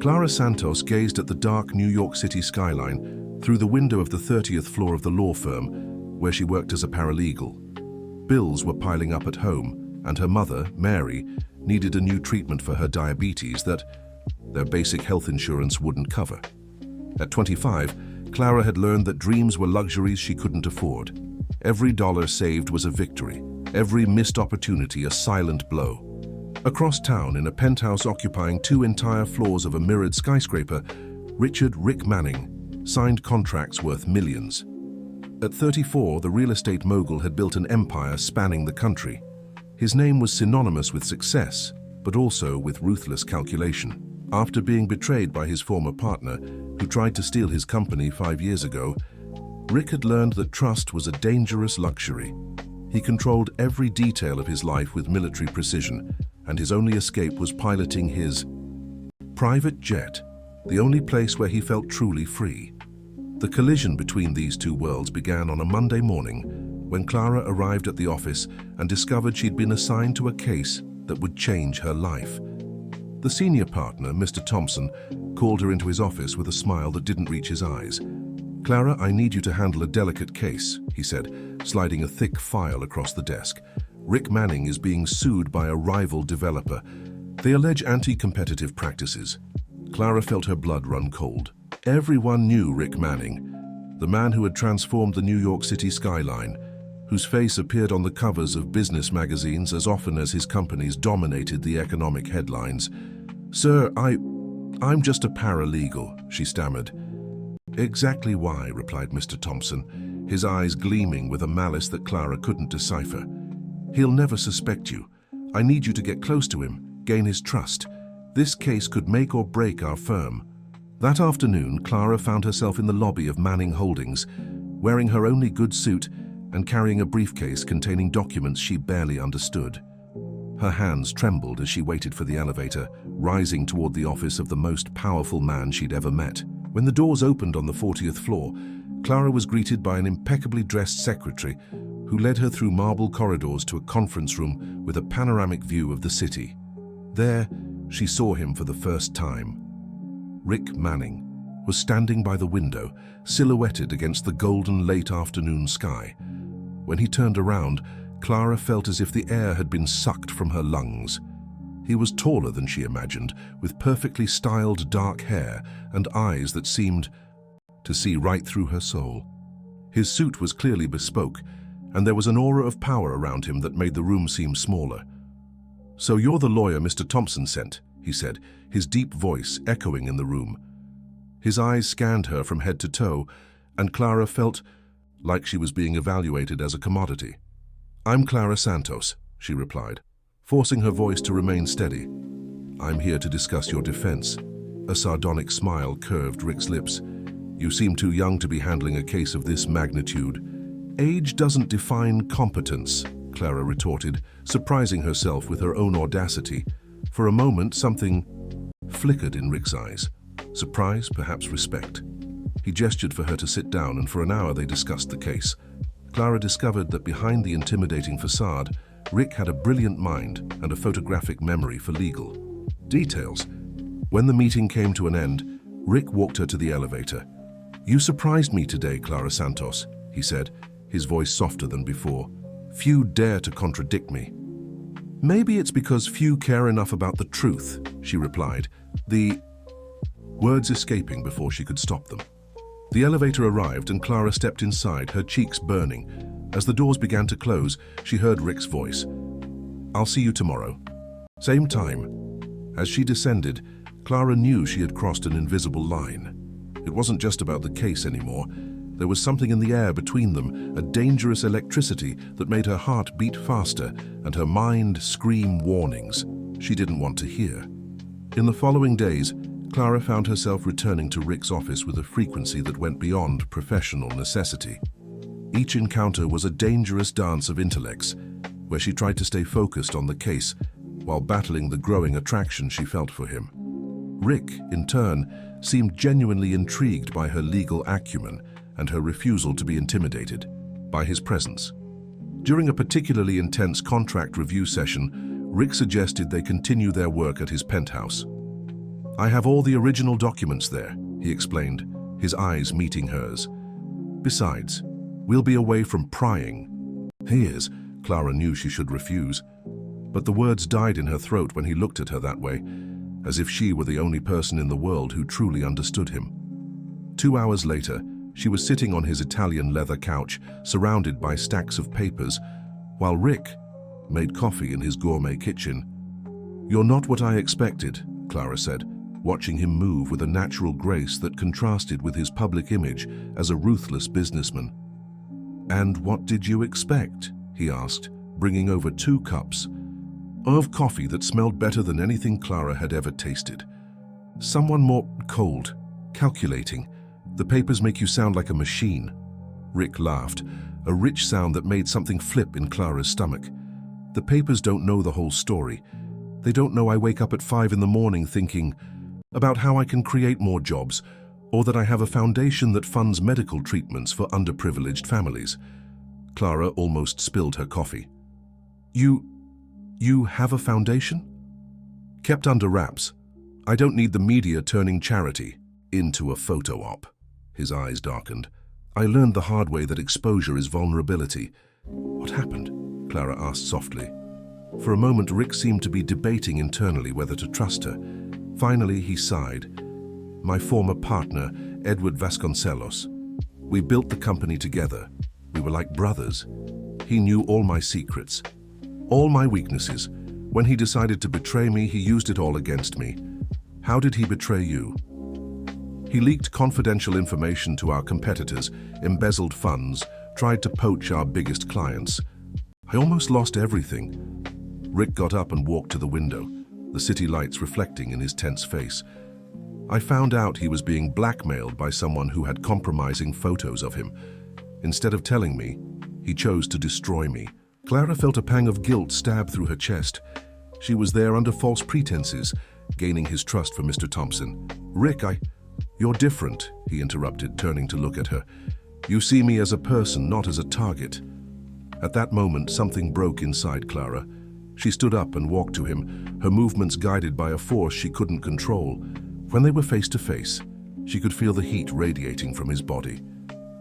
Clara Santos gazed at the dark New York City skyline through the window of the 30th floor of the law firm, where she worked as a paralegal. Bills were piling up at home, and her mother, Mary, needed a new treatment for her diabetes that their basic health insurance wouldn't cover. At 25, Clara had learned that dreams were luxuries she couldn't afford. Every dollar saved was a victory, every missed opportunity a silent blow. Across town, in a penthouse occupying 2 entire floors of a mirrored skyscraper, Richard "Rick" Manning signed contracts worth millions. At 34, the real estate mogul had built an empire spanning the country. His name was synonymous with success, but also with ruthless calculation. After being betrayed by his former partner, who tried to steal his company 5 years ago, Rick had learned that trust was a dangerous luxury. He controlled every detail of his life with military precision, and his only escape was piloting his private jet, the only place where he felt truly free. The collision between these two worlds began on a Monday morning when Clara arrived at the office and discovered she'd been assigned to a case that would change her life. The senior partner, Mr. Thompson, called her into his office with a smile that didn't reach his eyes. "Clara, I need you to handle a delicate case," he said, sliding a thick file across the desk. "Rick Manning is being sued by a rival developer. They allege anti-competitive practices." Clara felt her blood run cold. Everyone knew Rick Manning, the man who had transformed the New York City skyline, whose face appeared on the covers of business magazines as often as his companies dominated the economic headlines. "Sir, I'm just a paralegal," she stammered. "Exactly why," replied Mr. Thompson, his eyes gleaming with a malice that Clara couldn't decipher. "He'll never suspect you. I need you to get close to him, gain his trust. This case could make or break our firm." That afternoon, Clara found herself in the lobby of Manning Holdings, wearing her only good suit and carrying a briefcase containing documents she barely understood. Her hands trembled as she waited for the elevator, rising toward the office of the most powerful man she'd ever met. When the doors opened on the 40th floor, Clara was greeted by an impeccably dressed secretary who led her through marble corridors to a conference room with a panoramic view of the city. There, she saw him for the first time. Rick Manning was standing by the window, silhouetted against the golden late afternoon sky. When he turned around, Clara felt as if the air had been sucked from her lungs. He was taller than she imagined, with perfectly styled dark hair and eyes that seemed to see right through her soul. His suit was clearly bespoke, and there was an aura of power around him that made the room seem smaller. "So you're the lawyer Mr. Thompson sent," he said, his deep voice echoing in the room. His eyes scanned her from head to toe, and Clara felt like she was being evaluated as a commodity. "I'm Clara Santos," she replied, forcing her voice to remain steady. "I'm here to discuss your defense." A sardonic smile curved Rick's lips. "You seem too young to be handling a case of this magnitude." "Age doesn't define competence," Clara retorted, surprising herself with her own audacity. For a moment, something flickered in Rick's eyes. Surprise, perhaps respect. He gestured for her to sit down, and for an hour they discussed the case. Clara discovered that behind the intimidating facade, Rick had a brilliant mind and a photographic memory for legal details. When the meeting came to an end, Rick walked her to the elevator. "You surprised me today, Clara Santos," he said, his voice softer than before. "Few dare to contradict me." "Maybe it's because few care enough about the truth," she replied, the words escaping before she could stop them. The elevator arrived and Clara stepped inside, her cheeks burning. As the doors began to close, she heard Rick's voice. "I'll see you tomorrow. Same time." As she descended, Clara knew she had crossed an invisible line. It wasn't just about the case anymore. There was something in the air between them, a dangerous electricity that made her heart beat faster and her mind scream warnings she didn't want to hear. In the following days, Clara found herself returning to Rick's office with a frequency that went beyond professional necessity. Each encounter was a dangerous dance of intellects, where she tried to stay focused on the case while battling the growing attraction she felt for him. Rick, in turn, seemed genuinely intrigued by her legal acumen and her refusal to be intimidated by his presence. During a particularly intense contract review session, Rick suggested they continue their work at his penthouse. I have all the original documents there, he explained, his eyes meeting hers. Besides, we'll be away from prying. Here's, Clara knew she should refuse. But the words died in her throat when he looked at her that way, as if she were the only person in the world who truly understood him. 2 hours later, she was sitting on his Italian leather couch, surrounded by stacks of papers, while Rick made coffee in his gourmet kitchen. "You're not what I expected," Clara said, watching him move with a natural grace that contrasted with his public image as a ruthless businessman. "And what did you expect?" he asked, bringing over 2 cups of coffee that smelled better than anything Clara had ever tasted. "Someone more cold, calculating. The papers make you sound like a machine." Rick laughed, a rich sound that made something flip in Clara's stomach. "The papers don't know the whole story. They don't know I wake up at 5 in the morning thinking about how I can create more jobs, or that I have a foundation that funds medical treatments for underprivileged families." Clara almost spilled her coffee. You have a foundation?" "Kept under wraps. I don't need the media turning charity into a photo op." His eyes darkened. "I learned the hard way that exposure is vulnerability." "What happened?" Clara asked softly. For a moment, Rick seemed to be debating internally whether to trust her. Finally, he sighed. "My former partner, Edward Vasconcelos. We built the company together. We were like brothers. He knew all my secrets, all my weaknesses. When he decided to betray me, he used it all against me." "How did he betray you?" "He leaked confidential information to our competitors, embezzled funds, tried to poach our biggest clients. I almost lost everything." Rick got up and walked to the window, the city lights reflecting in his tense face. "I found out he was being blackmailed by someone who had compromising photos of him. Instead of telling me, he chose to destroy me." Clara felt a pang of guilt stab through her chest. She was there under false pretenses, gaining his trust for Mr. Thompson. "Rick, You're different," he interrupted, turning to look at her. "You see me as a person, not as a target." At that moment, something broke inside Clara. She stood up and walked to him, her movements guided by a force she couldn't control. When they were face to face, she could feel the heat radiating from his body,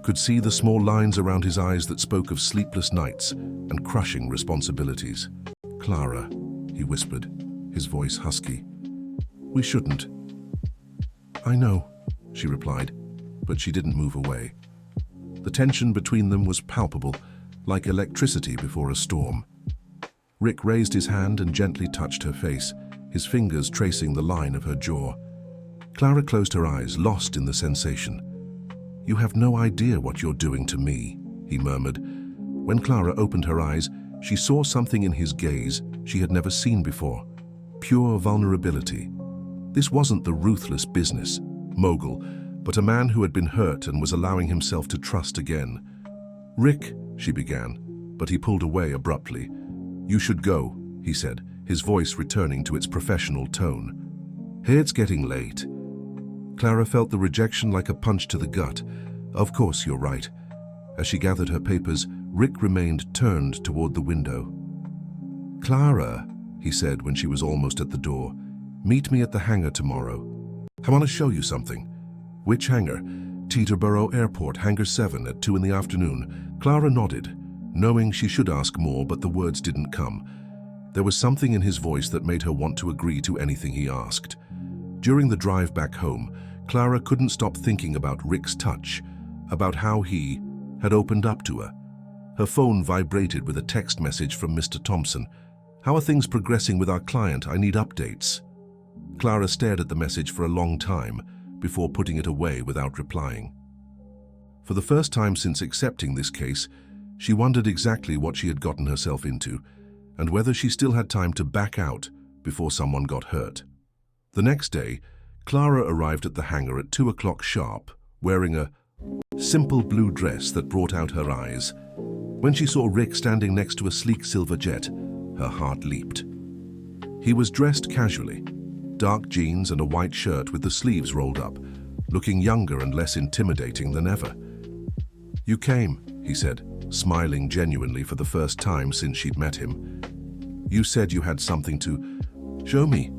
could see the small lines around his eyes that spoke of sleepless nights and crushing responsibilities. "Clara," he whispered, his voice husky. "We shouldn't." "I know," she replied, but she didn't move away. The tension between them was palpable, like electricity before a storm. Rick raised his hand and gently touched her face, his fingers tracing the line of her jaw. Clara closed her eyes, lost in the sensation. "You have no idea what you're doing to me," he murmured. When Clara opened her eyes, she saw something in his gaze she had never seen before. Pure vulnerability. This wasn't the ruthless business mogul, but a man who had been hurt and was allowing himself to trust again. "Rick," she began, but he pulled away abruptly. "You should go," he said, his voice returning to its professional tone. "Hey, it's getting late." Clara felt the rejection like a punch to the gut. "Of course, you're right." As she gathered her papers, Rick remained turned toward the window. "Clara," he said when she was almost at the door, "meet me at the hangar tomorrow. I want to show you something." "Which hangar?" "Teterboro Airport, Hangar 7 at 2 in the afternoon." Clara nodded, knowing she should ask more, but the words didn't come. There was something in his voice that made her want to agree to anything he asked. During the drive back home, Clara couldn't stop thinking about Rick's touch, about how he had opened up to her. Her phone vibrated with a text message from Mr. Thompson. "How are things progressing with our client? I need updates." Clara stared at the message for a long time before putting it away without replying. For the first time since accepting this case, she wondered exactly what she had gotten herself into and whether she still had time to back out before someone got hurt. The next day, Clara arrived at the hangar at 2 o'clock sharp, wearing a simple blue dress that brought out her eyes. When she saw Rick standing next to a sleek silver jet, her heart leaped. He was dressed casually, dark jeans and a white shirt with the sleeves rolled up, looking younger and less intimidating than ever. "You came," he said, smiling genuinely for the first time since she'd met him. "You said you had something to show me."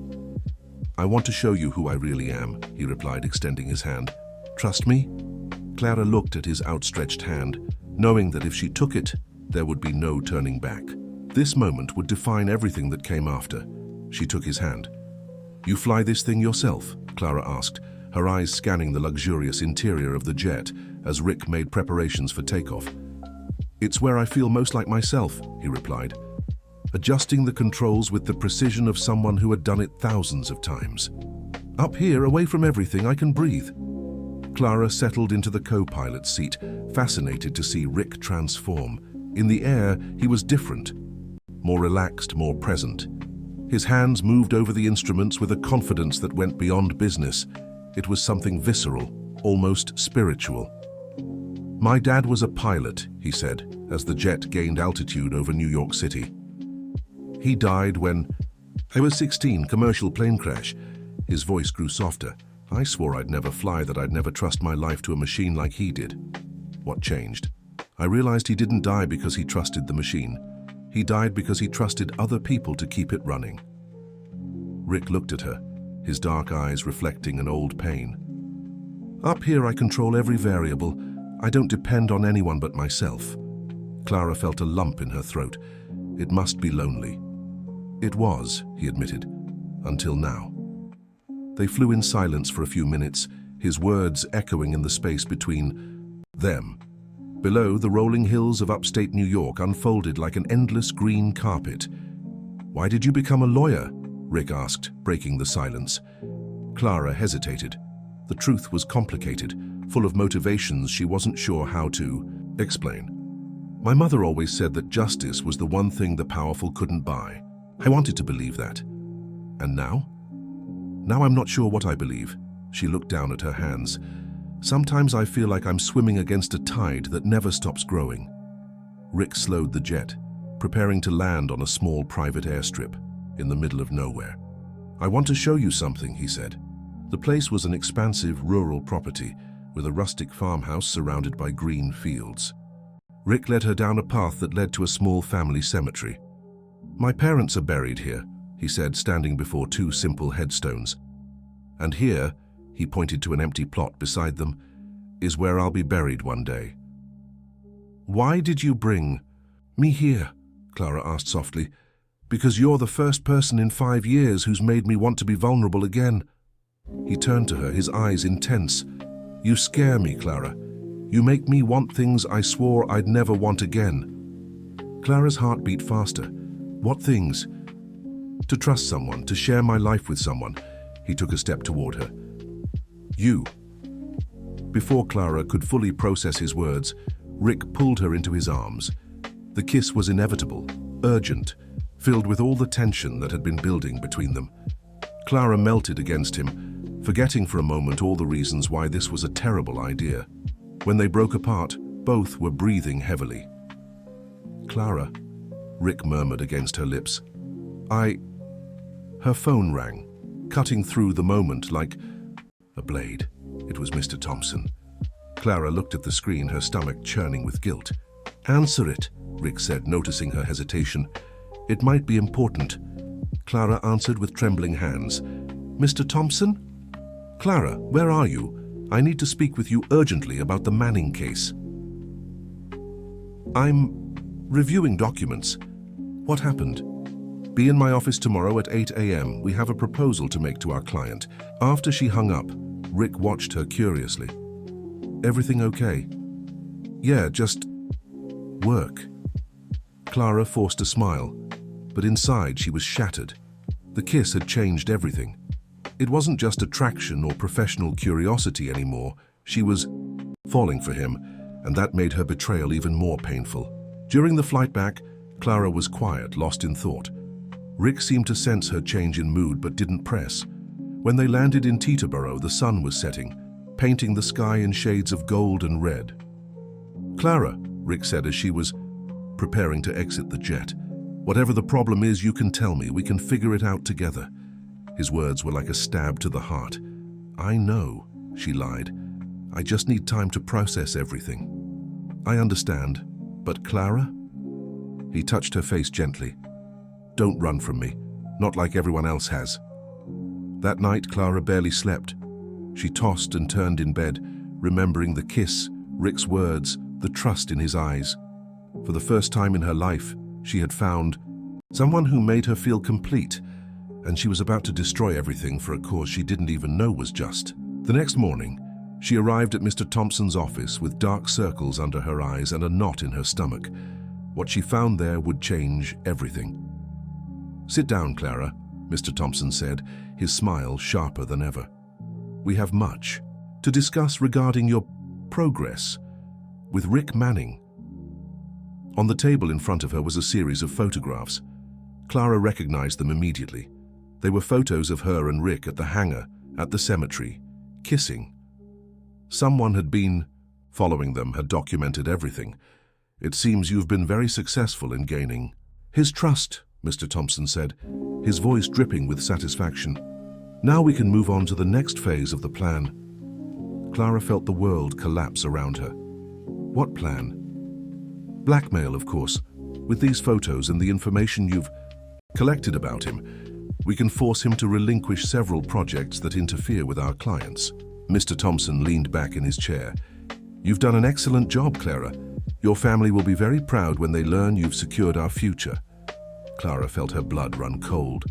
I want to show you who I really am, he replied, extending his hand. Trust me? Clara looked at his outstretched hand, knowing that if she took it, there would be no turning back. This moment would define everything that came after. She took his hand. You fly this thing yourself? Clara asked, her eyes scanning the luxurious interior of the jet as Rick made preparations for takeoff. It's where I feel most like myself, he replied, adjusting the controls with the precision of someone who had done it thousands of times. Up here, away from everything, I can breathe. Clara settled into the co-pilot's seat, fascinated to see Rick transform. In the air, he was different, more relaxed, more present. His hands moved over the instruments with a confidence that went beyond business. It was something visceral, almost spiritual. My dad was a pilot, he said, as the jet gained altitude over New York City. He died when I was 16, commercial plane crash. His voice grew softer. I swore I'd never fly, that I'd never trust my life to a machine like he did. What changed? I realized he didn't die because he trusted the machine. He died because he trusted other people to keep it running. Rick looked at her, his dark eyes reflecting an old pain. Up here I control every variable. I don't depend on anyone but myself. Clara felt a lump in her throat. It must be lonely. It was, he admitted, until now. They flew in silence for a few minutes, his words echoing in the space between them. Below, the rolling hills of upstate New York unfolded like an endless green carpet. Why did you become a lawyer? Rick asked, breaking the silence. Clara hesitated. The truth was complicated, full of motivations she wasn't sure how to explain. My mother always said that justice was the one thing the powerful couldn't buy. I wanted to believe that. And now? Now I'm not sure what I believe. She looked down at her hands. Sometimes I feel like I'm swimming against a tide that never stops growing. Rick slowed the jet, preparing to land on a small private airstrip in the middle of nowhere. I want to show you something, he said. The place was an expansive rural property with a rustic farmhouse surrounded by green fields. Rick led her down a path that led to a small family cemetery. My parents are buried here, he said, standing before two simple headstones. And here, he pointed to an empty plot beside them, is where I'll be buried one day. Why did you bring me here? Clara asked softly. Because you're the first person in 5 years who's made me want to be vulnerable again. He turned to her, his eyes intense. You scare me, Clara. You make me want things I swore I'd never want again. Clara's heart beat faster. What things? To trust someone, to share my life with someone. He took a step toward her. You. Before Clara could fully process his words, Rick pulled her into his arms. The kiss was inevitable, urgent, filled with all the tension that had been building between them. Clara melted against him, forgetting for a moment all the reasons why this was a terrible idea. When they broke apart, both were breathing heavily. Clara, Rick murmured against her lips. Her phone rang, cutting through the moment like a blade. It was Mr. Thompson. Clara looked at the screen, her stomach churning with guilt. Answer it, Rick said, noticing her hesitation. It might be important. Clara answered with trembling hands. Mr. Thompson? Clara, where are you? I need to speak with you urgently about the Manning case. I'm reviewing documents. What happened? Be in my office tomorrow at 8 a.m. We have a proposal to make to our client. After she hung up, Rick watched her curiously. Everything okay? Yeah, just work. Clara forced a smile, but inside she was shattered. The kiss had changed everything. It wasn't just attraction or professional curiosity anymore. She was falling for him, and that made her betrayal even more painful. During the flight back, Clara was quiet, lost in thought. Rick seemed to sense her change in mood but didn't press. When they landed in Teterboro, the sun was setting, painting the sky in shades of gold and red. Clara, Rick said as she was preparing to exit the jet, whatever the problem is, you can tell me. We can figure it out together. His words were like a stab to the heart. I know, she lied. I just need time to process everything. I understand, but Clara? He touched her face gently. Don't run from me, not like everyone else has. That night, Clara barely slept. She tossed and turned in bed, remembering the kiss, Rick's words, the trust in his eyes. For the first time in her life, she had found someone who made her feel complete, and she was about to destroy everything for a cause she didn't even know was just. The next morning, she arrived at Mr. Thompson's office with dark circles under her eyes and a knot in her stomach. What she found there would change everything. "Sit down, Clara," Mr. Thompson said, his smile sharper than ever. "We have much to discuss regarding your progress with Rick Manning." On the table in front of her was a series of photographs. Clara recognized them immediately. They were photos of her and Rick at the hangar, at the cemetery, kissing. Someone had been following them, had documented everything. "It seems you've been very successful in gaining his trust," Mr. Thompson said, his voice dripping with satisfaction. "Now we can move on to the next phase of the plan." Clara felt the world collapse around her. What plan? Blackmail, of course. With these photos and the information you've collected about him, we can force him to relinquish several projects that interfere with our clients. Mr. Thompson leaned back in his chair. "You've done an excellent job, Clara. Your family will be very proud when they learn you've secured our future." Clara felt her blood run cold.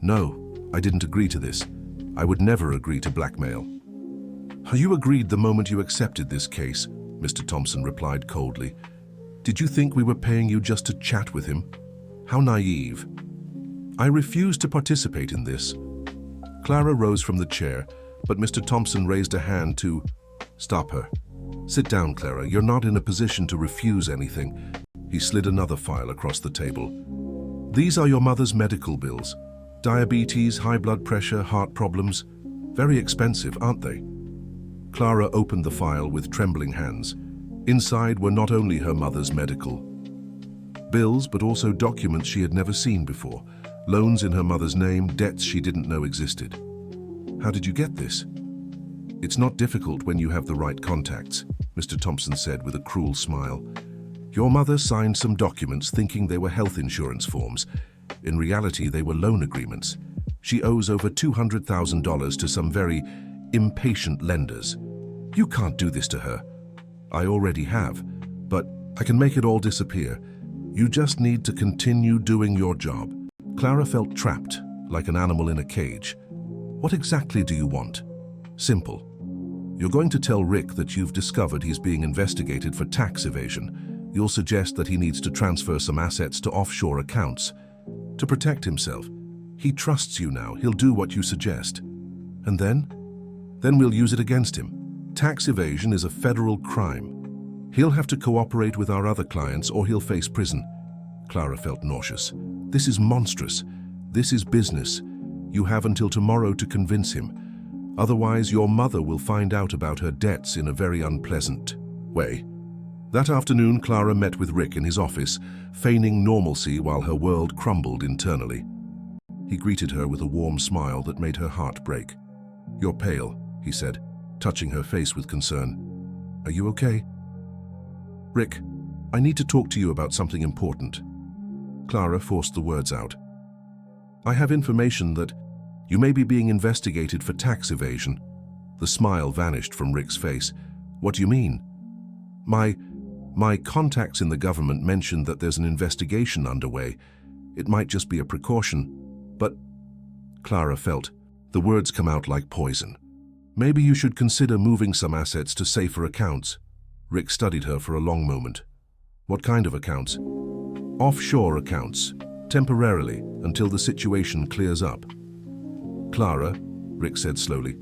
"No, I didn't agree to this. I would never agree to blackmail." "You agreed the moment you accepted this case," Mr. Thompson replied coldly. "Did you think we were paying you just to chat with him? How naive." "I refuse to participate in this." Clara rose from the chair, but Mr. Thompson raised a hand to stop her. "Sit down, Clara. You're not in a position to refuse anything." He slid another file across the table. "These are your mother's medical bills. Diabetes, high blood pressure, heart problems. Very expensive, aren't they?" Clara opened the file with trembling hands. Inside were not only her mother's medical bills, but also documents she had never seen before. Loans in her mother's name, debts she didn't know existed. "How did you get this?" "It's not difficult when you have the right contacts," Mr. Thompson said with a cruel smile. "Your mother signed some documents thinking they were health insurance forms. In reality, they were loan agreements. She owes over $200,000 to some very impatient lenders. You can't do this to her." "I already have, but I can make it all disappear. You just need to continue doing your job." Clara felt trapped, like an animal in a cage. "What exactly do you want?" "Simple. You're going to tell Rick that you've discovered he's being investigated for tax evasion. You'll suggest that he needs to transfer some assets to offshore accounts to protect himself. He trusts you now. He'll do what you suggest. And then? Then we'll use it against him. Tax evasion is a federal crime. He'll have to cooperate with our other clients or he'll face prison." Clara felt nauseous. "This is monstrous. This is business. You have until tomorrow to convince him. Otherwise, your mother will find out about her debts in a very unpleasant way." That afternoon, Clara met with Rick in his office, feigning normalcy while her world crumbled internally. He greeted her with a warm smile that made her heart break. "You're pale," he said, touching her face with concern. "Are you okay?" "Rick, I need to talk to you about something important." Clara forced the words out. "I have information that you may be being investigated for tax evasion." The smile vanished from Rick's face. "What do you mean?" My contacts in the government mentioned that there's an investigation underway. It might just be a precaution, but..." Clara felt the words come out like poison. "Maybe you should consider moving some assets to safer accounts." Rick studied her for a long moment. "What kind of accounts?" "Offshore accounts, temporarily, until the situation clears up." "Clara," Rick said slowly,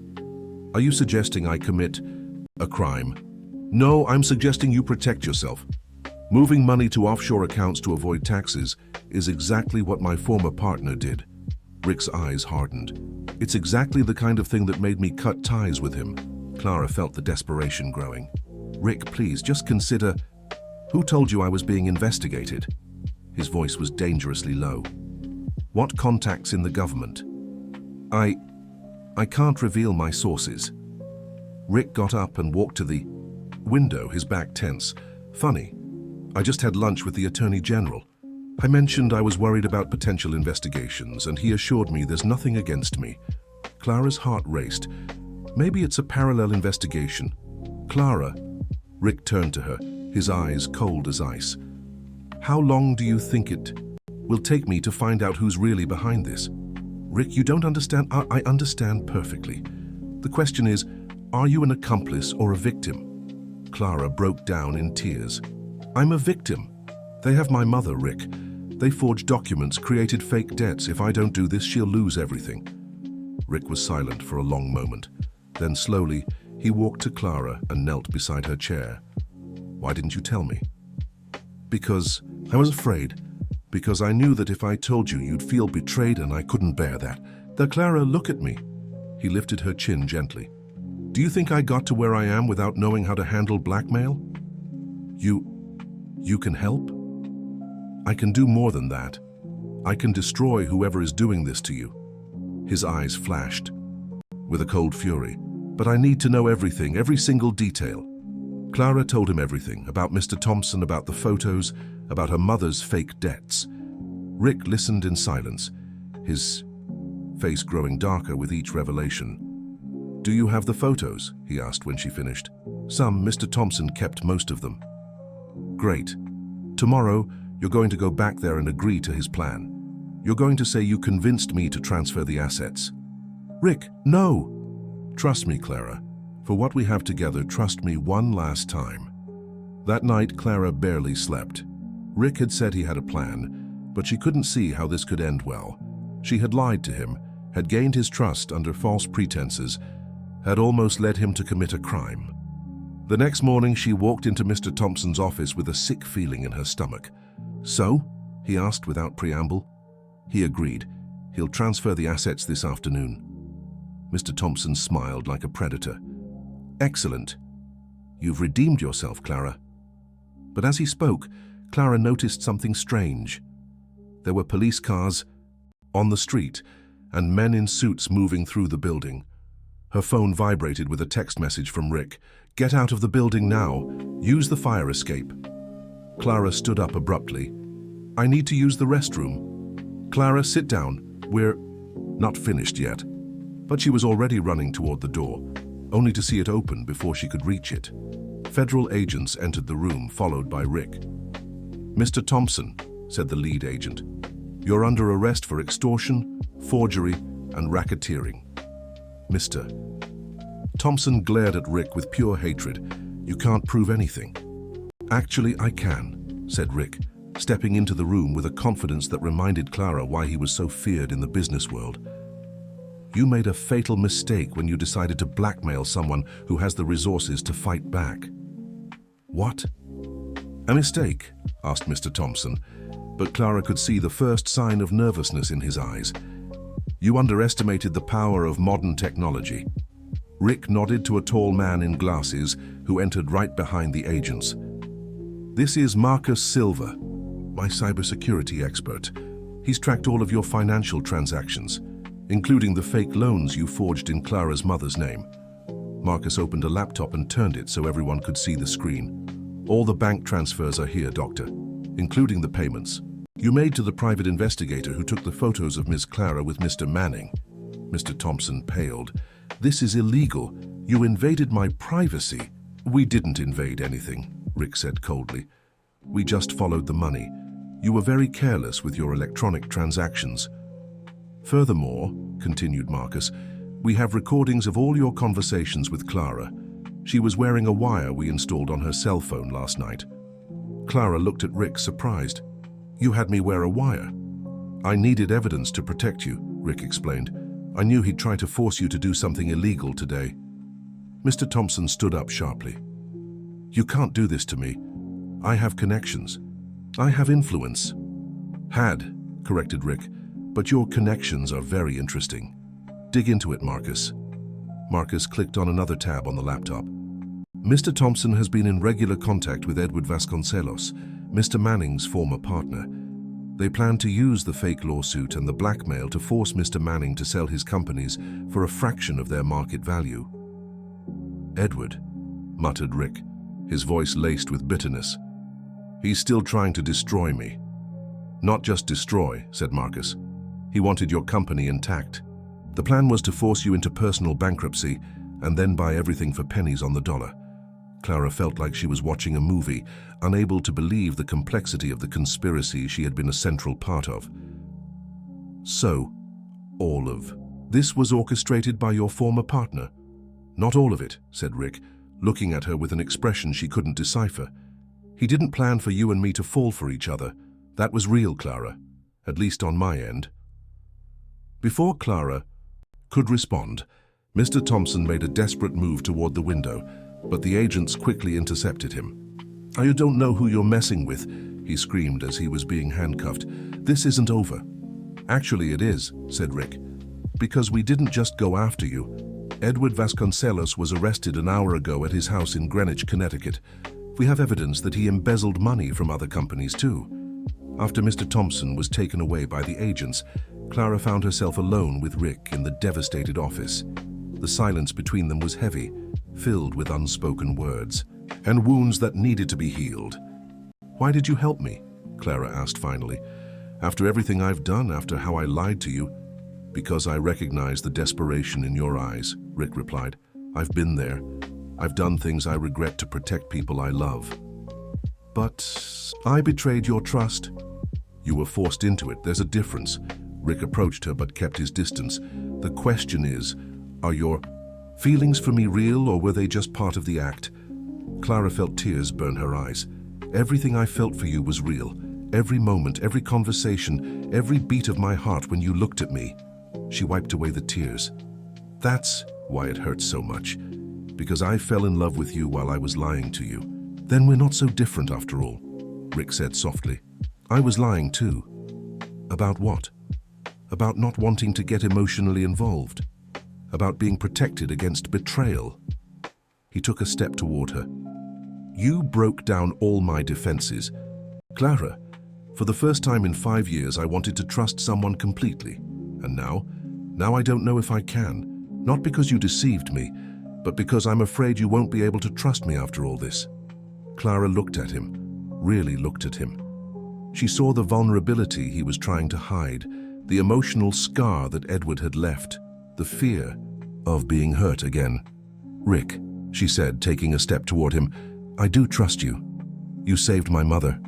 "are you suggesting I commit a crime?" "No, I'm suggesting you protect yourself. Moving money to offshore accounts to avoid taxes is exactly what my former partner did." Rick's eyes hardened. "It's exactly the kind of thing that made me cut ties with him." Clara felt the desperation growing. "Rick, please, just consider..." "Who told you I was being investigated?" His voice was dangerously low. "What contacts in the government?" I can't reveal my sources." Rick got up and walked to the window, his back tense. "Funny. I just had lunch with the Attorney General. I mentioned I was worried about potential investigations, and he assured me there's nothing against me." Clara's heart raced. Maybe it's a parallel investigation. Clara, Rick turned to her, his eyes cold as ice. How long do you think it will take me to find out who's really behind this? Rick, you don't understand. I understand perfectly. The question is, are you an accomplice or a victim? Clara broke down in tears. I'm a victim. They have my mother, Rick. They forged documents, created fake debts. If I don't do this, she'll lose everything. Rick was silent for a long moment. Then slowly, he walked to Clara and knelt beside her chair. Why didn't you tell me? Because I was afraid. Because I knew that if I told you, you'd feel betrayed, and I couldn't bear that. Clara, look at me. He lifted her chin gently. Do you think I got to where I am without knowing how to handle blackmail? You can help? I can do more than that. I can destroy whoever is doing this to you. His eyes flashed with a cold fury. But I need to know everything, every single detail. Clara told him everything, about Mr. Thompson, about the photos, about her mother's fake debts. Rick listened in silence, his face growing darker with each revelation. Do you have the photos? He asked when she finished. Some. Mr. Thompson kept most of them. Great. Tomorrow, you're going to go back there and agree to his plan. You're going to say you convinced me to transfer the assets. Rick, no! Trust me, Clara. For what we have together, trust me one last time. That night, Clara barely slept. Rick had said he had a plan, but she couldn't see how this could end well. She had lied to him, had gained his trust under false pretenses, had almost led him to commit a crime. The next morning, she walked into Mr. Thompson's office with a sick feeling in her stomach. So? He asked without preamble. He agreed. He'll transfer the assets this afternoon. Mr. Thompson smiled like a predator. Excellent. You've redeemed yourself, Clara. But as he spoke, Clara noticed something strange. There were police cars on the street and men in suits moving through the building. Her phone vibrated with a text message from Rick. Get out of the building now. Use the fire escape. Clara stood up abruptly. I need to use the restroom. Clara, sit down. We're not finished yet. But she was already running toward the door, only to see it open before she could reach it. Federal agents entered the room, followed by Rick. Mr. Thompson, said the lead agent, you're under arrest for extortion, forgery, and racketeering. Mr. Thompson glared at Rick with pure hatred. You can't prove anything. Actually, I can, said Rick, stepping into the room with a confidence that reminded Clara why he was so feared in the business world. You made a fatal mistake when you decided to blackmail someone who has the resources to fight back. What? A mistake? Asked Mr. Thompson, but Clara could see the first sign of nervousness in his eyes. You underestimated the power of modern technology. Rick nodded to a tall man in glasses who entered right behind the agents. This is Marcus Silva, my cybersecurity expert. He's tracked all of your financial transactions, including the fake loans you forged in Clara's mother's name. Marcus opened a laptop and turned it so everyone could see the screen. All the bank transfers are here, Doctor, including the payments you made to the private investigator who took the photos of Ms. Clara with Mr. Manning. Mr. Thompson paled. This is illegal. You invaded my privacy. We didn't invade anything, Rick said coldly. We just followed the money. You were very careless with your electronic transactions. Furthermore, continued Marcus, we have recordings of all your conversations with Clara. She was wearing a wire we installed on her cell phone last night. Clara looked at Rick, surprised. You had me wear a wire. I needed evidence to protect you, Rick explained. I knew he'd try to force you to do something illegal today. Mr. Thompson stood up sharply. You can't do this to me. I have connections. I have influence. Had, corrected Rick, but your connections are very interesting. Dig into it, Marcus. Marcus clicked on another tab on the laptop. Mr. Thompson has been in regular contact with Edward Vasconcelos, Mr. Manning's former partner. They plan to use the fake lawsuit and the blackmail to force Mr. Manning to sell his companies for a fraction of their market value. Edward, muttered Rick, his voice laced with bitterness. He's still trying to destroy me. Not just destroy, said Marcus. He wanted your company intact. The plan was to force you into personal bankruptcy and then buy everything for pennies on the dollar. Clara felt like she was watching a movie, unable to believe the complexity of the conspiracy she had been a central part of. So, all of this was orchestrated by your former partner? Not all of it, said Rick, looking at her with an expression she couldn't decipher. He didn't plan for you and me to fall for each other. That was real, Clara, at least on my end. Before Clara could respond, Mr. Thompson made a desperate move toward the window, but the agents quickly intercepted him. "You don't know who you're messing with," he screamed as he was being handcuffed. "This isn't over." "Actually it is," said Rick, "because we didn't just go after you. Edward Vasconcelos was arrested an hour ago at his house in Greenwich, Connecticut. We have evidence that he embezzled money from other companies too." After Mr. Thompson was taken away by the agents, Clara found herself alone with Rick in the devastated office. The silence between them was heavy, filled with unspoken words, and wounds that needed to be healed. "Why did you help me?" Clara asked finally. "After everything I've done, after how I lied to you?" "Because I recognize the desperation in your eyes," Rick replied. "I've been there. I've done things I regret to protect people I love." "But I betrayed your trust." "You were forced into it. There's a difference." Rick approached her but kept his distance. "The question is, are your feelings for me real, or were they just part of the act?" Clara felt tears burn her eyes. "Everything I felt for you was real. Every moment, every conversation, every beat of my heart when you looked at me." She wiped away the tears. "That's why it hurts so much. Because I fell in love with you while I was lying to you." "Then we're not so different after all," Rick said softly. "I was lying too." "About what?" "About not wanting to get emotionally involved. About being protected against betrayal." He took a step toward her. "You broke down all my defenses. Clara, for the first time in 5 years I wanted to trust someone completely. And now I don't know if I can. Not because you deceived me, but because I'm afraid you won't be able to trust me after all this." Clara looked at him, really looked at him. She saw the vulnerability he was trying to hide, the emotional scar that Edward had left, the fear of being hurt again. "Rick," she said, taking a step toward him, "I do trust you. You saved my mother.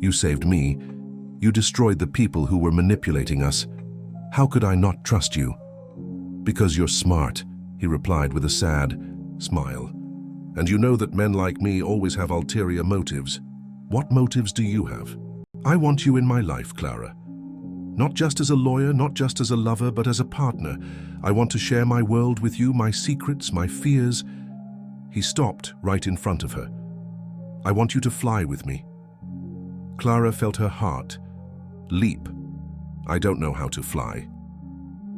You saved me. You destroyed the people who were manipulating us. How could I not trust you?" "Because you're smart," he replied with a sad smile. "And you know that men like me always have ulterior motives. What motives do you have?" "I want you in my life, Clara. Not just as a lawyer, not just as a lover, but as a partner. I want to share my world with you, my secrets, my fears." He stopped right in front of her. "I want you to fly with me." Clara felt her heart leap. "I don't know how to fly."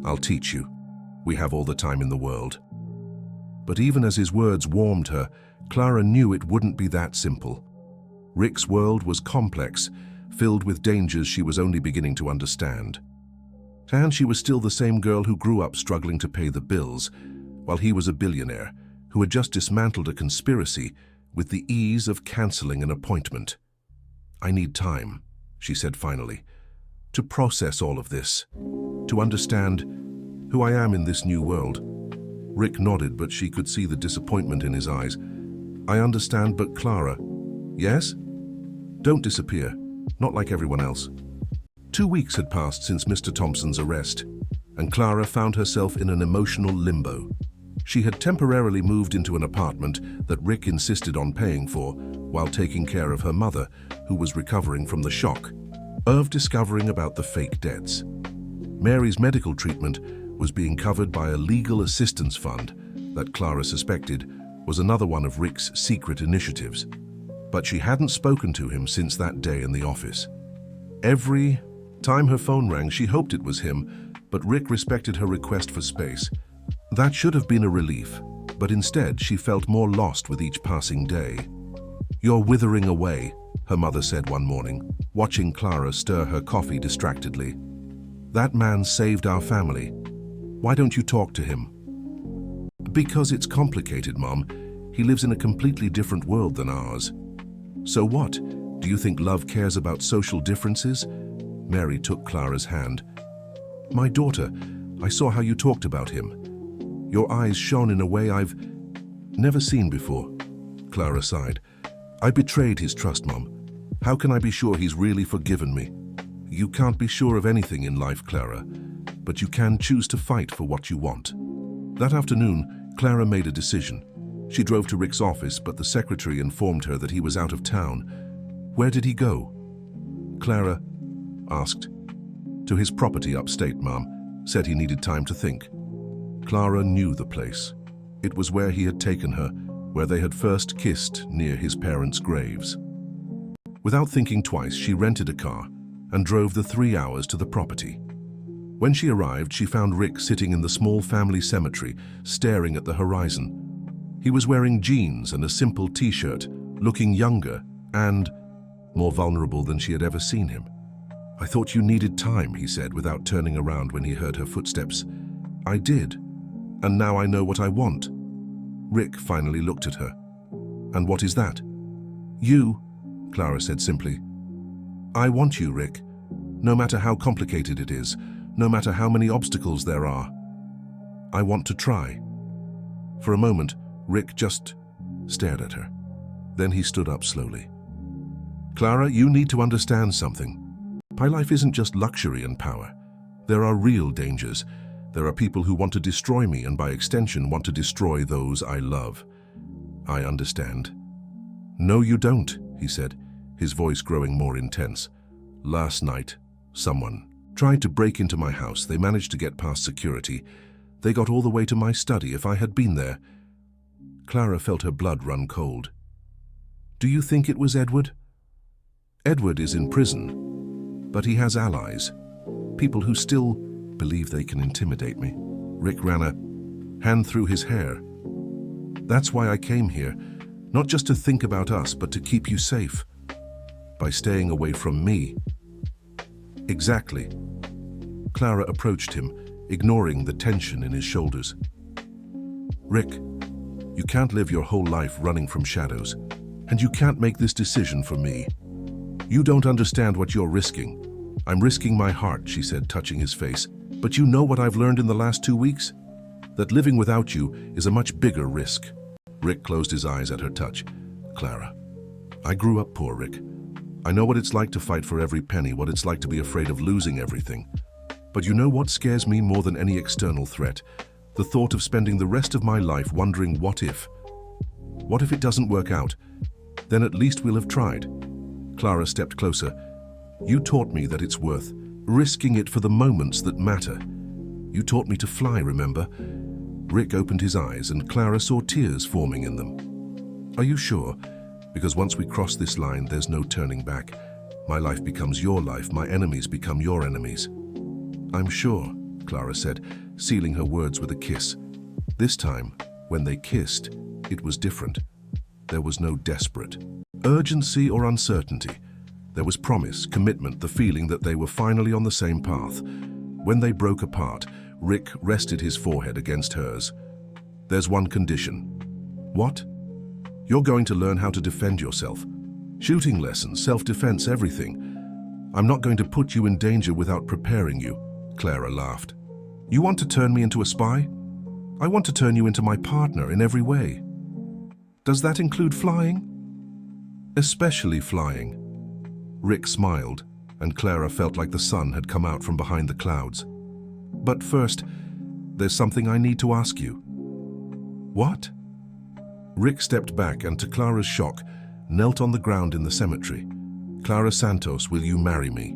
"I'll teach you. We have all the time in the world." But even as his words warmed her, Clara knew it wouldn't be that simple. Rick's world was complex, filled with dangers she was only beginning to understand. And she was still the same girl who grew up struggling to pay the bills, while he was a billionaire who had just dismantled a conspiracy with the ease of canceling an appointment. "I need time," she said finally, "to process all of this, to understand who I am in this new world." Rick nodded, but she could see the disappointment in his eyes. "I understand, but Clara..." "Yes?" "Don't disappear. Not like everyone else." 2 weeks had passed since Mr. Thompson's arrest, and Clara found herself in an emotional limbo. She had temporarily moved into an apartment that Rick insisted on paying for while taking care of her mother, who was recovering from the shock of discovering about the fake debts. Mary's medical treatment was being covered by a legal assistance fund that Clara suspected was another one of Rick's secret initiatives. But she hadn't spoken to him since that day in the office. Every time her phone rang, she hoped it was him, but Rick respected her request for space. That should have been a relief, but instead she felt more lost with each passing day. "You're withering away," her mother said one morning, watching Clara stir her coffee distractedly. "That man saved our family. Why don't you talk to him?" "Because it's complicated, Mom. He lives in a completely different world than ours." "So what? Do you think love cares about social differences?" Mary took Clara's hand. "My daughter, I saw how you talked about him. Your eyes shone in a way I've never seen before." Clara sighed. "I betrayed his trust, Mom. How can I be sure he's really forgiven me?" "You can't be sure of anything in life, Clara, but you can choose to fight for what you want." That afternoon, Clara made a decision. She drove to Rick's office, but the secretary informed her that he was out of town. "Where did he go?" Clara asked. "To his property upstate, Mom. Said he needed time to think." Clara knew the place. It was where he had taken her, where they had first kissed near his parents' graves. Without thinking twice, she rented a car and drove the 3 hours to the property. When she arrived, she found Rick sitting in the small family cemetery, staring at the horizon. He was wearing jeans and a simple t-shirt, looking younger and more vulnerable than she had ever seen him. "I thought you needed time," he said, without turning around when he heard her footsteps. "I did, and now I know what I want." Rick finally looked at her. "And what is that?" "You," Clara said simply. "I want you, Rick. No matter how complicated it is, no matter how many obstacles there are. I want to try." For a moment, Rick just stared at her. Then he stood up slowly. "Clara, you need to understand something. My life isn't just luxury and power. There are real dangers. There are people who want to destroy me and by extension want to destroy those I love. I understand." "No, you don't," he said, his voice growing more intense. "Last night, someone tried to break into my house. They managed to get past security. They got all the way to my study. If I had been there..." Clara felt her blood run cold. "Do you think it was Edward?" "Edward is in prison, but he has allies. People who still believe they can intimidate me." Rick ran a hand through his hair. "That's why I came here. Not just to think about us, but to keep you safe. By staying away from me." "Exactly." Clara approached him, ignoring the tension in his shoulders. "Rick, you can't live your whole life running from shadows, and you can't make this decision for me. You don't understand what you're risking." "I'm risking my heart," she said, touching his face. "But you know what I've learned in the last 2 weeks? That living without you is a much bigger risk." Rick closed his eyes at her touch. "Clara, I grew up poor, Rick. I know what it's like to fight for every penny, what it's like to be afraid of losing everything. But you know what scares me more than any external threat? The thought of spending the rest of my life wondering what if. What if it doesn't work out? Then at least we'll have tried." Clara stepped closer. "You taught me that it's worth risking it for the moments that matter. You taught me to fly, remember?" Rick opened his eyes and Clara saw tears forming in them. "Are you sure? Because once we cross this line, there's no turning back. My life becomes your life, my enemies become your enemies." "I'm sure," Clara said, sealing her words with a kiss. This time, when they kissed, it was different. There was no desperate urgency or uncertainty. There was promise, commitment, the feeling that they were finally on the same path. When they broke apart, Rick rested his forehead against hers. "There's one condition." "What?" "You're going to learn how to defend yourself. Shooting lessons, self-defense, everything. I'm not going to put you in danger without preparing you." Clara laughed. "You want to turn me into a spy? I want to turn you into my partner in every way." "Does that include flying?" "Especially flying." Rick smiled, and Clara felt like the sun had come out from behind the clouds. "But first, there's something I need to ask you." "What?" Rick stepped back and, to Clara's shock, knelt on the ground in the cemetery. "Clara Santos, will you marry me?"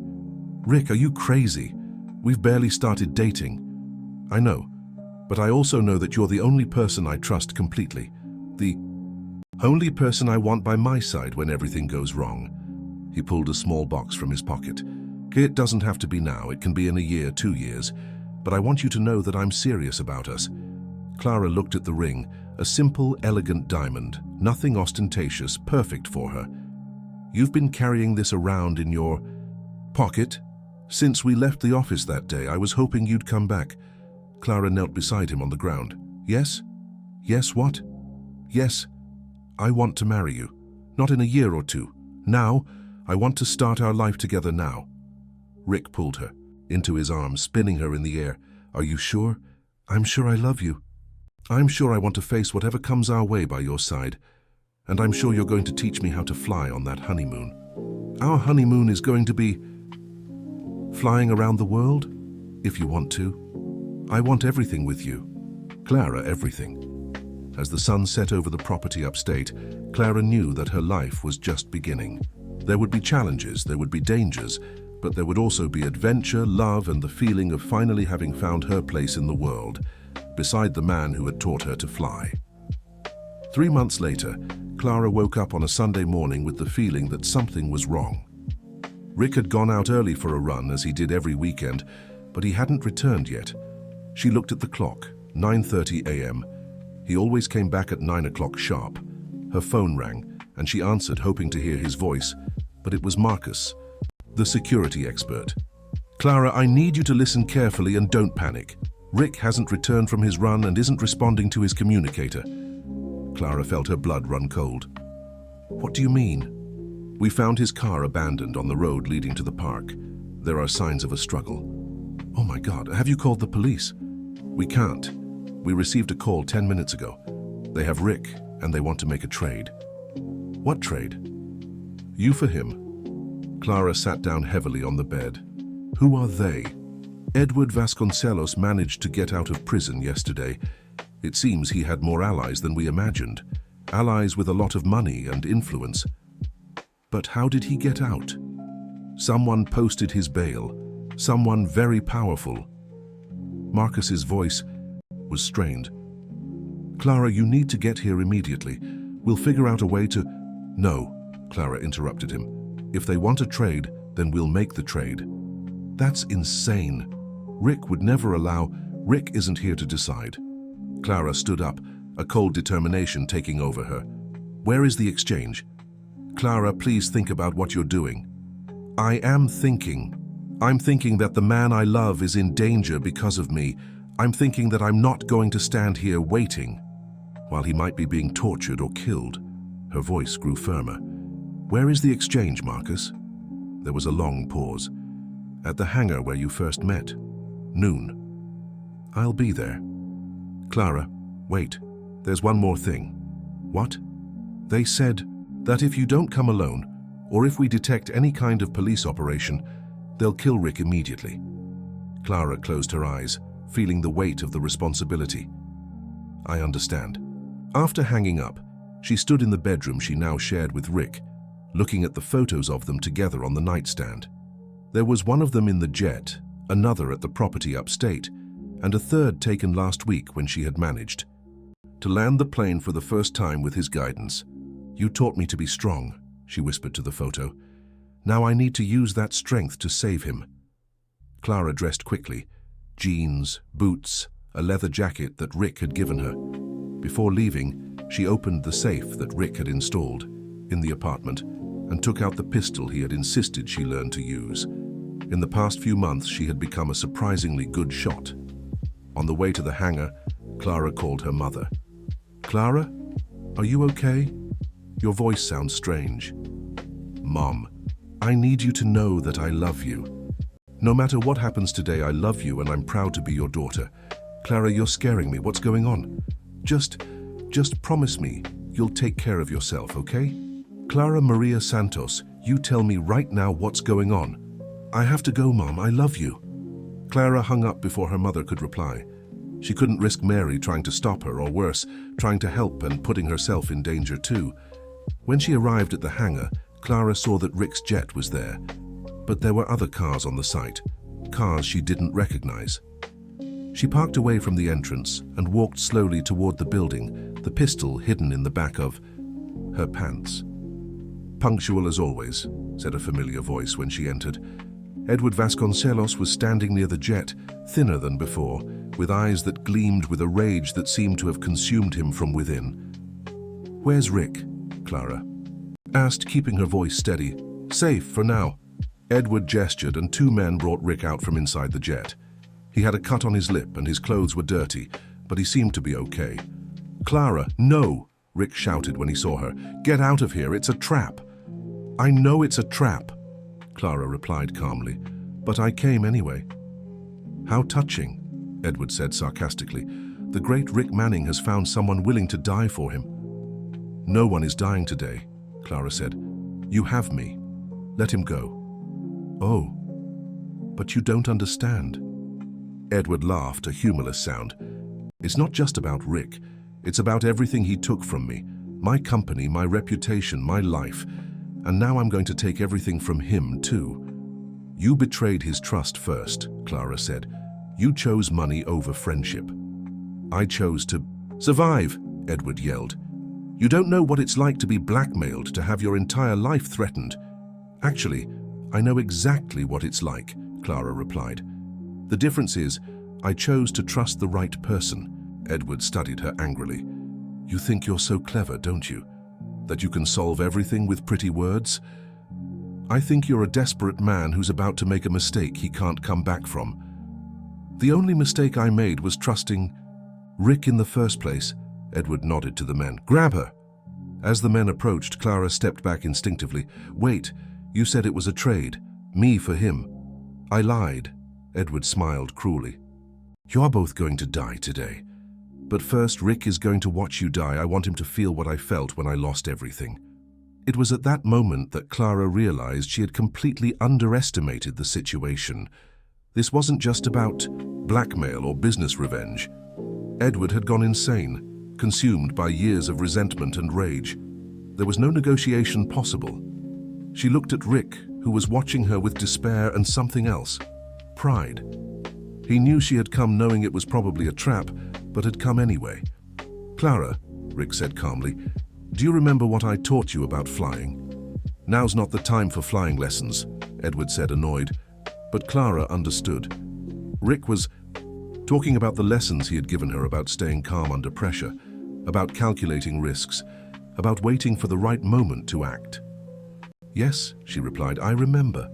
"Rick, are you crazy? We've barely started dating." "I know, but I also know that you're the only person I trust completely. The only person I want by my side when everything goes wrong." He pulled a small box from his pocket. "It doesn't have to be now, it can be in a year, 2 years. But I want you to know that I'm serious about us." Clara looked at the ring, a simple, elegant diamond, nothing ostentatious, perfect for her. "You've been carrying this around in your pocket? Since we left the office that day, I was hoping you'd come back." Clara knelt beside him on the ground. "Yes? Yes, what?" "Yes, I want to marry you. Not in a year or 2. Now, I want to start our life together now." Rick pulled her into his arms, spinning her in the air. Are you sure? I'm sure I love you. I'm sure I want to face whatever comes our way by your side. And I'm sure you're going to teach me how to fly on that honeymoon. Our honeymoon is going to be flying around the world, if you want to. I want everything with you. Clara, everything. As the sun set over the property upstate, Clara knew that her life was just beginning. There would be challenges, there would be dangers, but there would also be adventure, love, and the feeling of finally having found her place in the world, beside the man who had taught her to fly. 3 months later, Clara woke up on a Sunday morning with the feeling that something was wrong. Rick had gone out early for a run, as he did every weekend, but he hadn't returned yet. She looked at the clock, 9:30 a.m. He always came back at 9 o'clock sharp. Her phone rang, and she answered, hoping to hear his voice, but it was Marcus, the security expert. Clara, I need you to listen carefully and don't panic. Rick hasn't returned from his run and isn't responding to his communicator. Clara felt her blood run cold. What do you mean? We found his car abandoned on the road leading to the park. There are signs of a struggle. Oh my God, have you called the police? We can't. We received a call 10 minutes ago. They have Rick and they want to make a trade. What trade? You for him. Clara sat down heavily on the bed. Who are they? Edward Vasconcelos managed to get out of prison yesterday. It seems he had more allies than we imagined. Allies with a lot of money and influence. But how did he get out? Someone posted his bail. Someone very powerful. Marcus's voice was strained. Clara, you need to get here immediately. We'll figure out a way to... No, Clara interrupted him. If they want a trade, then we'll make the trade. That's insane. Rick would never allow... Rick isn't here to decide. Clara stood up, a cold determination taking over her. Where is the exchange? Clara, please think about what you're doing. I am thinking. I'm thinking that the man I love is in danger because of me. I'm thinking that I'm not going to stand here waiting, while he might be being tortured or killed. Her voice grew firmer. Where is the exchange, Marcus? There was a long pause. At the hangar where you first met. Noon. I'll be there. Clara, wait. There's one more thing. What? They said that if you don't come alone, or if we detect any kind of police operation, they'll kill Rick immediately. Clara closed her eyes, feeling the weight of the responsibility. I understand. After hanging up, she stood in the bedroom she now shared with Rick, looking at the photos of them together on the nightstand. There was one of them in the jet, another at the property upstate, and a third taken last week when she had managed to land the plane for the first time with his guidance. You taught me to be strong, she whispered to the photo. Now I need to use that strength to save him. Clara dressed quickly. Jeans, boots, a leather jacket that Rick had given her. Before leaving, she opened the safe that Rick had installed in the apartment and took out the pistol he had insisted she learn to use. In the past few months, she had become a surprisingly good shot. On the way to the hangar, Clara called her mother. Clara, are you okay? Your voice sounds strange. Mom, I need you to know that I love you. No matter what happens today, I love you and I'm proud to be your daughter. Clara, you're scaring me. What's going on? Just promise me you'll take care of yourself, okay? Clara Maria Santos, you tell me right now what's going on. I have to go, Mom. I love you. Clara hung up before her mother could reply. She couldn't risk Mary trying to stop her, or worse, trying to help and putting herself in danger too. When she arrived at the hangar, Clara saw that Rick's jet was there. But there were other cars on the site, cars she didn't recognize. She parked away from the entrance and walked slowly toward the building, the pistol hidden in the back of her pants. Punctual as always, said a familiar voice when she entered. Edward Vasconcelos was standing near the jet, thinner than before, with eyes that gleamed with a rage that seemed to have consumed him from within. Where's Rick? Clara asked, keeping her voice steady. Safe for now. Edward gestured and 2 men brought Rick out from inside the jet. He had a cut on his lip and his clothes were dirty, but he seemed to be okay. Clara, no, Rick shouted when he saw her. Get out of here, it's a trap. I know it's a trap, Clara replied calmly, but I came anyway. How touching. Edward said sarcastically. "The great Rick Manning has found someone willing to die for him." "No one is dying today," Clara said. "You have me. Let him go." "Oh, but you don't understand." Edward laughed, a humorless sound. "It's not just about Rick. It's about everything he took from me. My company, my reputation, my life. And now I'm going to take everything from him, too." "You betrayed his trust first," Clara said. "You chose money over friendship." "I chose to survive," Edward yelled. "You don't know what it's like to be blackmailed, to have your entire life threatened." "Actually, I know exactly what it's like," Clara replied. "The difference is, I chose to trust the right person." Edward studied her angrily. "You think you're so clever, don't you? That you can solve everything with pretty words? I think you're a desperate man who's about to make a mistake he can't come back from." "The only mistake I made was trusting Rick in the first place." Edward nodded to the men. "Grab her!" As the men approached, Clara stepped back instinctively. "Wait, you said it was a trade. Me for him." "I lied." Edward smiled cruelly. "You're both going to die today. But first, Rick is going to watch you die. I want him to feel what I felt when I lost everything." It was at that moment that Clara realized she had completely underestimated the situation. This wasn't just about blackmail or business revenge. Edward had gone insane, consumed by years of resentment and rage. There was no negotiation possible. She looked at Rick, who was watching her with despair and something else, pride. He knew she had come knowing it was probably a trap, but had come anyway. "Clara," Rick said calmly, "do you remember what I taught you about flying?" "Now's not the time for flying lessons," Edward said, annoyed. But Clara understood. Rick was talking about the lessons he had given her about staying calm under pressure, about calculating risks, about waiting for the right moment to act. "Yes," she replied, "I remember."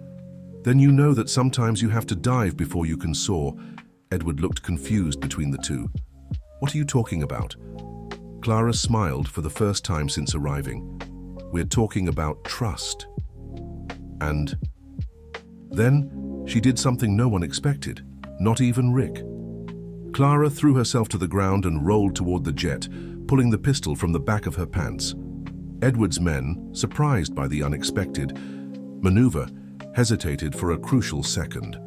"Then you know that sometimes you have to dive before you can soar." Edward looked confused between the two. "What are you talking about?" Clara smiled for the first time since arriving. "We're talking about trust." And then she did something no one expected, not even Rick. Clara threw herself to the ground and rolled toward the jet, pulling the pistol from the back of her pants. Edward's men, surprised by the unexpected maneuver, hesitated for a crucial second.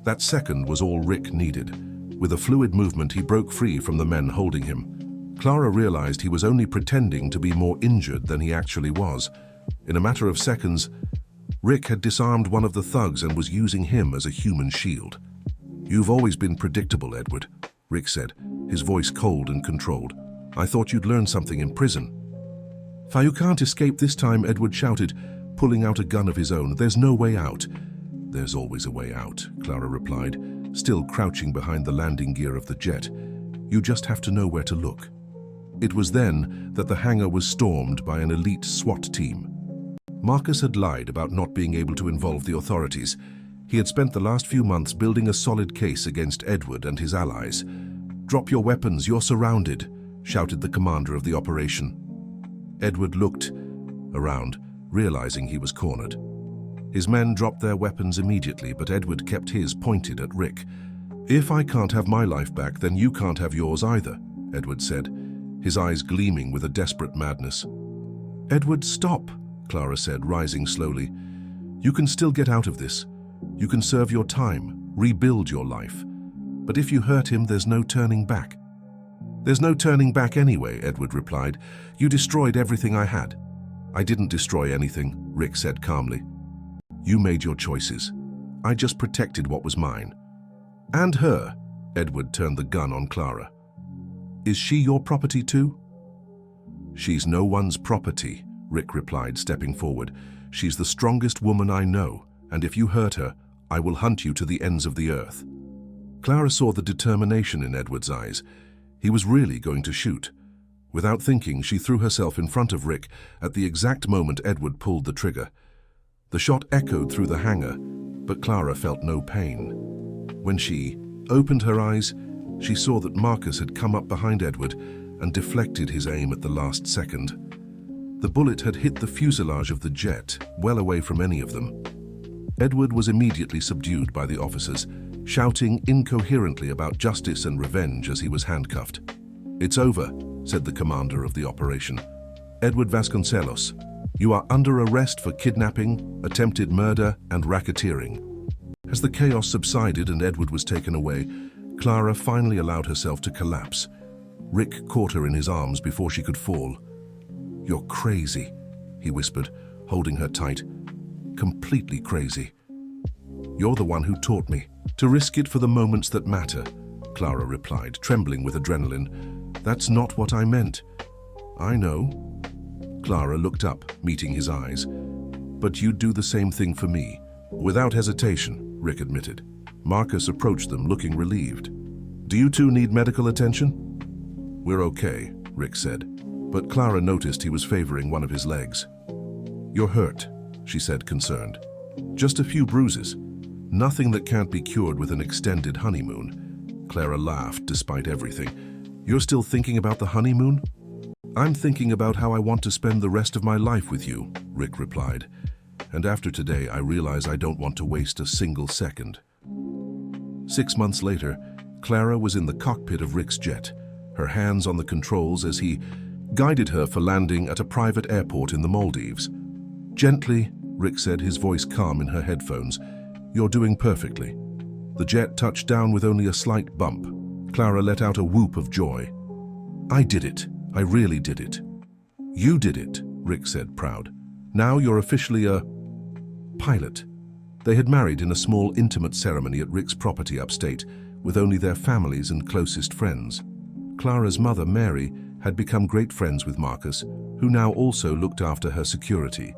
That second was all Rick needed. With a fluid movement, he broke free from the men holding him. Clara realized he was only pretending to be more injured than he actually was. In a matter of seconds, Rick had disarmed one of the thugs and was using him as a human shield. "You've always been predictable, Edward," Rick said, his voice cold and controlled. "I thought you'd learn something in prison." "You can't escape this time," Edward shouted, pulling out a gun of his own. "There's no way out." "There's always a way out," Clara replied, still crouching behind the landing gear of the jet. "You just have to know where to look." It was then that the hangar was stormed by an elite SWAT team. Marcus had lied about not being able to involve the authorities. He had spent the last few months building a solid case against Edward and his allies. "Drop your weapons, you're surrounded," shouted the commander of the operation. Edward looked around, realizing he was cornered. His men dropped their weapons immediately, but Edward kept his pointed at Rick. "If I can't have my life back, then you can't have yours either," Edward said, his eyes gleaming with a desperate madness. "Edward, stop," Clara said, rising slowly. "You can still get out of this. You can serve your time, rebuild your life. But if you hurt him, there's no turning back." "There's no turning back anyway," Edward replied. "You destroyed everything I had." "I didn't destroy anything," Rick said calmly. "You made your choices. I just protected what was mine." "And her," Edward turned the gun on Clara. "Is she your property too?" "She's no one's property," Rick replied, stepping forward. "She's the strongest woman I know, and if you hurt her, I will hunt you to the ends of the earth." Clara saw the determination in Edward's eyes. He was really going to shoot. Without thinking, she threw herself in front of Rick at the exact moment Edward pulled the trigger. The shot echoed through the hangar, but Clara felt no pain. When she opened her eyes, she saw that Marcus had come up behind Edward and deflected his aim at the last second. The bullet had hit the fuselage of the jet, well away from any of them. Edward was immediately subdued by the officers, shouting incoherently about justice and revenge as he was handcuffed. "It's over," said the commander of the operation. "Edward Vasconcelos, you are under arrest for kidnapping, attempted murder, and racketeering." As the chaos subsided and Edward was taken away, Clara finally allowed herself to collapse. Rick caught her in his arms before she could fall. "You're crazy," he whispered, holding her tight. "Completely crazy." "You're the one who taught me to risk it for the moments that matter," Clara replied, trembling with adrenaline. "That's not what I meant." "I know." Clara looked up, meeting his eyes. "But you'd do the same thing for me." "Without hesitation," Rick admitted. Marcus approached them, looking relieved. "Do you two need medical attention?" "We're okay," Rick said, but Clara noticed he was favoring one of his legs. "You're hurt," she said, concerned. "Just a few bruises. Nothing that can't be cured with an extended honeymoon." Clara laughed despite everything. "You're still thinking about the honeymoon?" "I'm thinking about how I want to spend the rest of my life with you," Rick replied. "And after today, I realize I don't want to waste a single second." 6 months later, Clara was in the cockpit of Rick's jet, her hands on the controls as he guided her for landing at a private airport in the Maldives. "Gently," Rick said, his voice calm in her headphones. "You're doing perfectly." The jet touched down with only a slight bump. Clara let out a whoop of joy. "I did it. I really did it." "You did it," Rick said, proud. "Now you're officially a pilot." They had married in a small, intimate ceremony at Rick's property upstate, with only their families and closest friends. Clara's mother, Mary, had become great friends with Marcus, who now also looked after her security.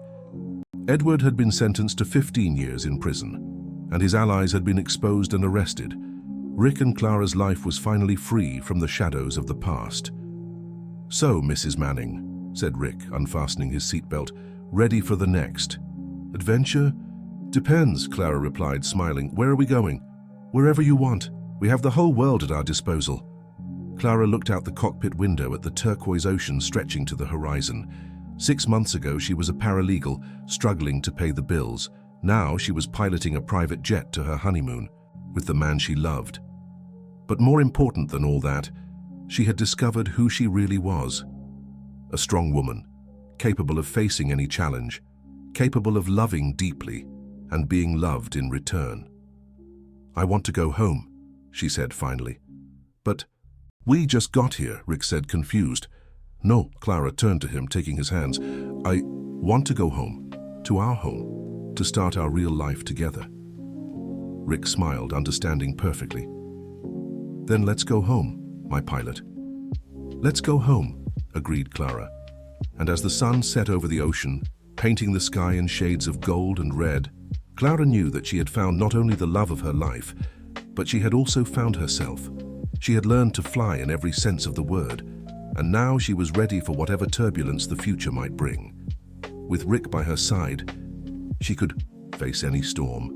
Edward had been sentenced to 15 years in prison, and his allies had been exposed and arrested. Rick and Clara's life was finally free from the shadows of the past. "So, Mrs. Manning," said Rick, unfastening his seatbelt, "ready for the next adventure?" "Depends," Clara replied, smiling. "Where are we going?" "Wherever you want. We have the whole world at our disposal." Clara looked out the cockpit window at the turquoise ocean stretching to the horizon. 6 months ago, she was a paralegal, struggling to pay the bills. Now she was piloting a private jet to her honeymoon, with the man she loved. But more important than all that, she had discovered who she really was. A strong woman, capable of facing any challenge, capable of loving deeply, and being loved in return. "I want to go home," she said finally. "But we just got here," Rick said, confused. "No," Clara turned to him, taking his hands. "I want to go home, to our home, to start our real life together." Rick smiled, understanding perfectly. "Then let's go home, my pilot." "Let's go home," agreed Clara. And as the sun set over the ocean, painting the sky in shades of gold and red, Clara knew that she had found not only the love of her life, but she had also found herself. She had learned to fly in every sense of the word, and now she was ready for whatever turbulence the future might bring. With Rick by her side, she could face any storm.